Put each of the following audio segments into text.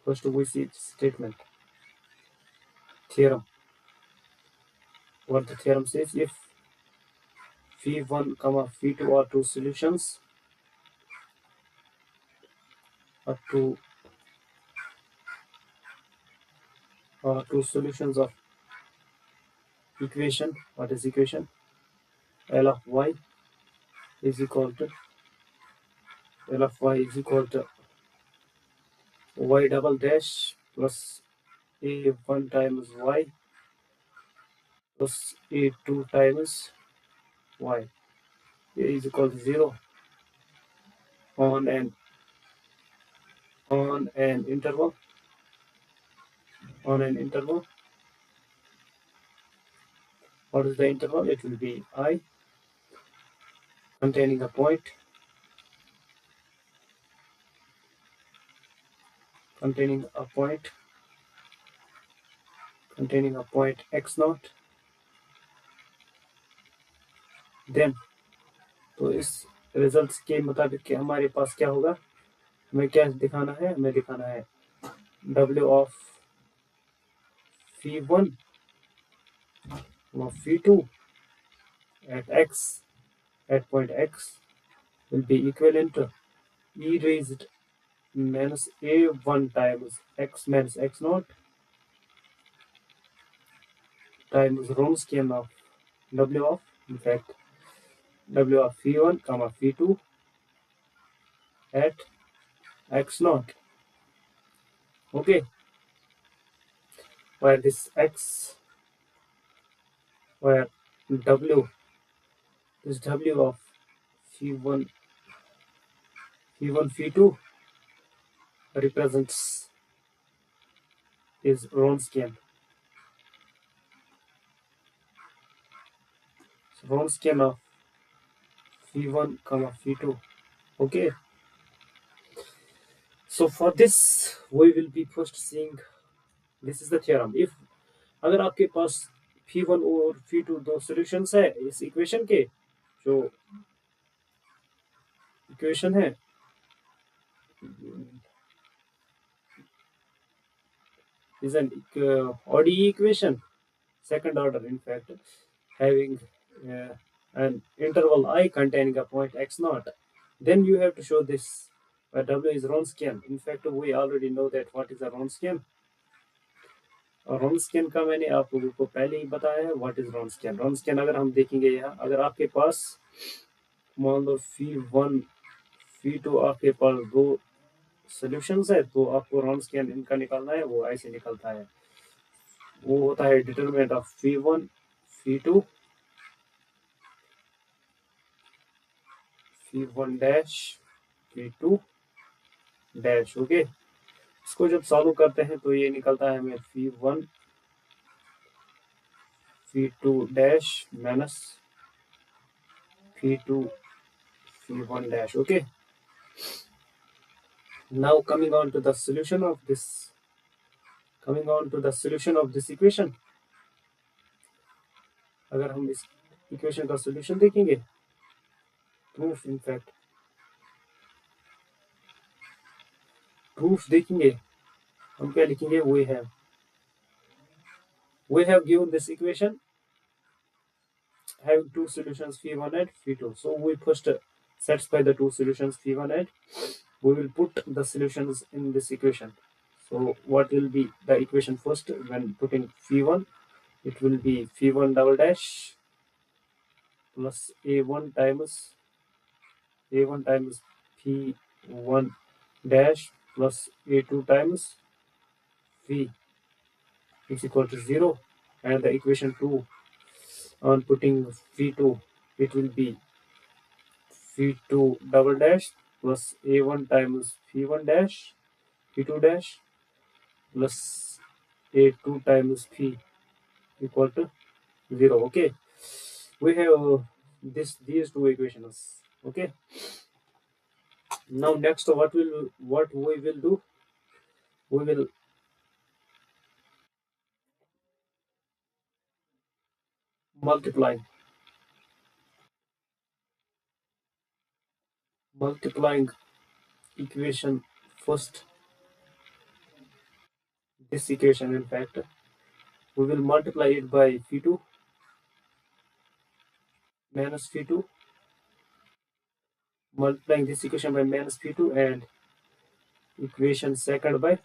First we see statement, theorem. What the theorem says: if phi1 comma phi2 are two solutions of two solutions of equation. What is equation? L of y is equal to y double dash plus a1 times y plus a2 times y. A is equal to 0 on an interval. What is the interval? It will be I containing a point x naught. Then तो इस results के मुताबिक कि हमारे पास क्या होगा, हमें क्या दिखाना है? हमें दिखाना है W of phi1 of phi2 at point x will be equivalent to e raised minus a1 times x minus x naught times Wronskian of W of, in fact, W of phi1 comma phi2 at x naught. Okay, where this x, where W, this W of phi1 phi2 represents is Wronskian. So Wronskian of phi1 comma phi2. Okay, so for this we will be first seeing, this is the theorem. if अगर आपके पास phi1 और phi2 दो solutions है इस equation के, जो equation है is an ODE equation, second order, in fact, having an interval I containing a point x naught, then you have to show this W is Wronskian. In fact, we already know that what is a Wronskian. और Wronskian का मैंने आप लोगों को पहले ही बताया है. What is Wronskian. Wronskian अगर हम देखेंगे यहाँ, अगर आपके पास मान लो phi1 phi2 आपके पास दो सॉल्यूशंस है, तो आपको Wronskian इनका निकालना है. वो ऐसे निकलता है, वो होता है determinant of phi1 phi2 phi1 dash phi2 dash. Okay, इसको जब सॉल्व करते हैं तो ये निकलता है हमें phi1 phi2 dash minus phi2 phi1 dash. Okay, now coming on to the solution of this equation. अगर हम इस इक्वेशन का सॉल्यूशन देखेंगे, प्रूफ, इन फैक्ट प्रूफ देखेंगे, हम क्या लिखेंगे? we have given this equation having two solutions phi1 and phi2. So we first satisfy the two solutions phi1 and we will put the solutions in this equation. So what will be the equation first when putting phi1? It will be phi1 double dash plus a1 times phi1 dash plus a2 times phi is equal to 0, and the equation 2, on putting phi2, it will be phi2 double dash plus a1 times phi1 dash phi2 dash plus a2 times phi equal to 0. Okay, we have these two equations. Okay, now next what we will do, we will multiplying equation first this equation. In fact, we will multiply it by phi2 minus phi2, multiplying this equation by minus phi2 and equation second by,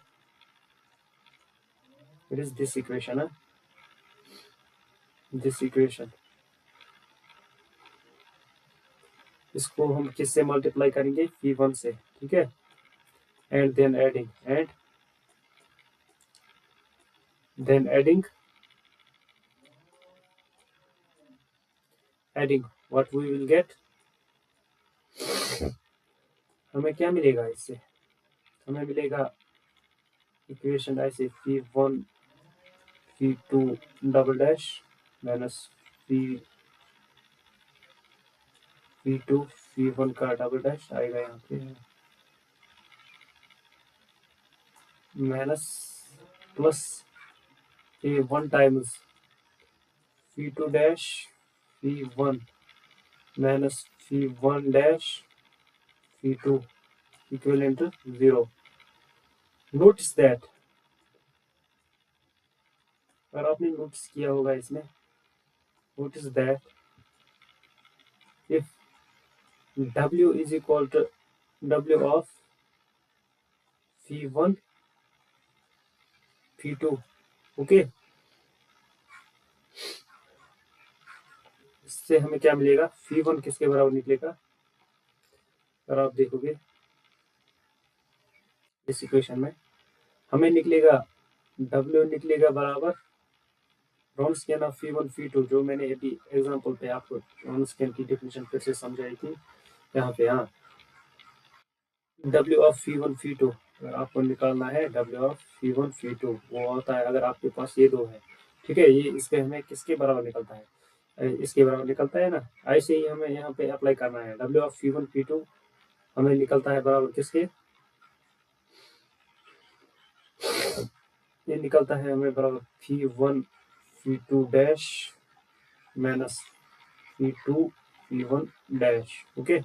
it is this equation, this equation, इसको हम किससे multiply करेंगे, phi1 से, ठीक है, and then adding what we will get, हमें क्या मिलेगा इससे, हमें मिलेगा इक्वेशन ऐसे phi1 phi2 double dash minus phi2 phi1 का डबल डैश आएगा यहाँ पे minus plus phi1 times phi2 dash phi1 minus phi1 dash phi2 equivalent to 0. Notice that, और आपने नोटिस किया होगा इसमें, notice that if W is equal to W of phi1 phi2, okay, इससे हमें क्या मिलेगा, phi1 किसके बराबर निकलेगा, अगर आप देखोगे इस इक्वेशन में हमें निकलेगा W निकलेगा बराबर रॉन्स्कियन ऑफ phi1 phi2, जो मैंने अभी एग्जांपल पे आपको रॉन्स्कियन की डेफिनेशन फिर से समझाई थी यहाँ पे, हाँ, W ऑफ phi1 phi2, अगर आपको निकालना है W ऑफ phi1 phi2, वो होता है अगर आपके पास ये दो है, ठीक है, ये इसके हमें किसके बराबर निकलता है, इसके बराबर निकलता है ना, ऐसे ही हमें यहाँ पे अप्लाई करना है, W ऑफ phi1 phi2 हमें निकलता है बराबर किसके, ये निकलता है हमें बराबर phi1 phi2 dash minus phi2 phi1 dash, okay.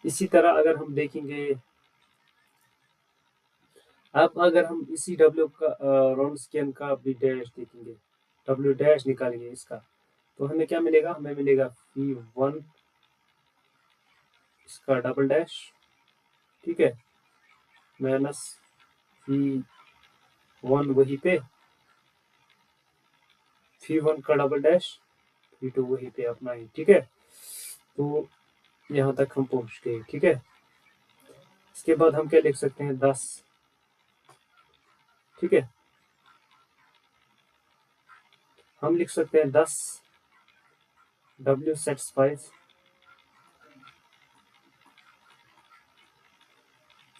इसी तरह अगर हम देखेंगे, अब अगर हम इसी W का रॉन्स्कियन का भी डैश देखेंगे, W डैश निकालेंगे इसका, तो हमें क्या मिलेगा, हमें मिलेगा phi1 इसका डबल डैश, ठीक है, माइनस phi1 वही पे phi1 का डबल डैश phi2 वही पे अपना ही, ठीक है, तो यहाँ तक हम पहुंच गए, ठीक है। इसके बाद हम क्या लिख सकते हैं, 10, ठीक है, हम लिख सकते हैं 10 W satisfies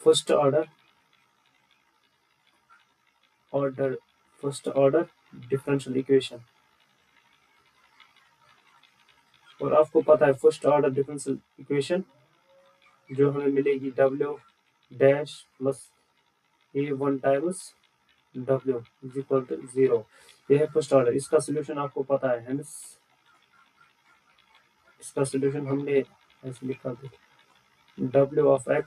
first order differential equation, और आपको पता है फर्स्ट ऑर्डर डिफरेंशियल इक्वेशन जो हमें मिलेगी W dash plus A1 times W is equal to 0, यह है फर्स्ट ऑर्डर, इसका सोल्यूशन आपको पता है, हेंस इसका सोल्यूशन हमने ऐसे लिखा था, W of x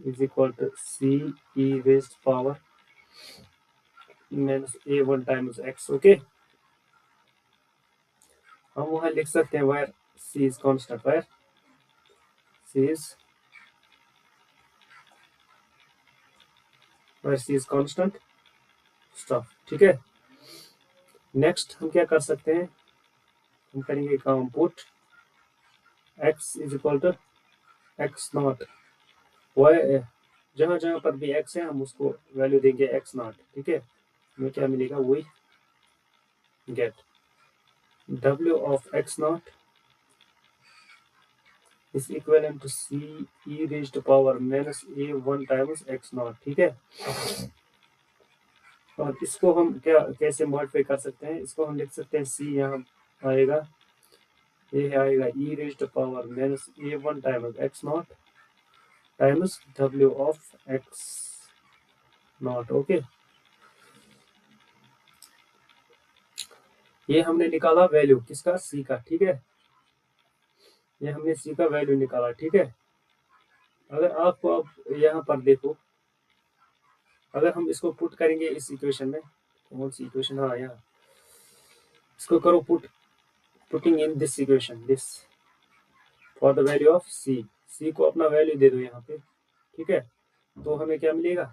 is equal to C e raised power minus A1 times x, okay. हम वहां लिख सकते हैं where C is constant, where C is constant stuff, ठीक है। नेक्स्ट हम क्या कर सकते हैं, हम करेंगे काम put x is equal to x naught, y जहां जहां पर भी x है हम उसको वैल्यू देंगे x नॉट, ठीक है, हमें क्या मिलेगा, we get W of x naught is equivalent to C e raised power minus A1 times x naught, ठीक है। और इसको हम क्या कैसे मॉडिफाई कर सकते हैं, इसको हम लिख सकते हैं C यहाँ आएगा, ये आएगा e raised power minus A1 times x not times W of x not, okay. ये हमने निकाला वैल्यू किसका, C का, ठीक है, ये हमने C का वैल्यू निकाला, ठीक है। अगर आपको अब यहाँ पर देखो अगर हम इसको पुट करेंगे इस इक्वेशन में, कौन सी इक्वेशन, हाँ यहाँ, इसको करो putting in this equation, this for the value of C को अपना वैल्यू दे दो यहाँ पे, ठीक है। तो हमें क्या मिलेगा,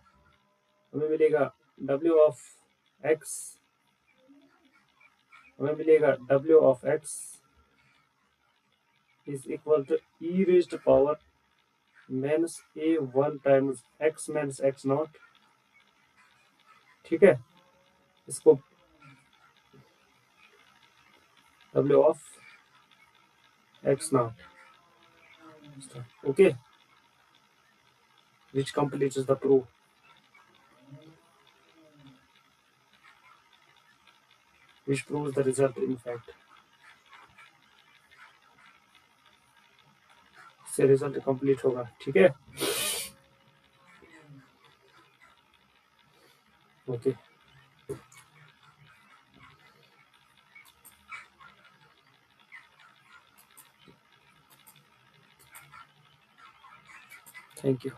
हमें मिलेगा w ऑफ x, हमें मिलेगा w of x is equal to e raised power minus a1 times x minus x naught, ठीक है। इसको w of x naught, okay, which completes the proof, which proves the result in fact, इससे result complete होगा, ठीक है, okay. Thank you.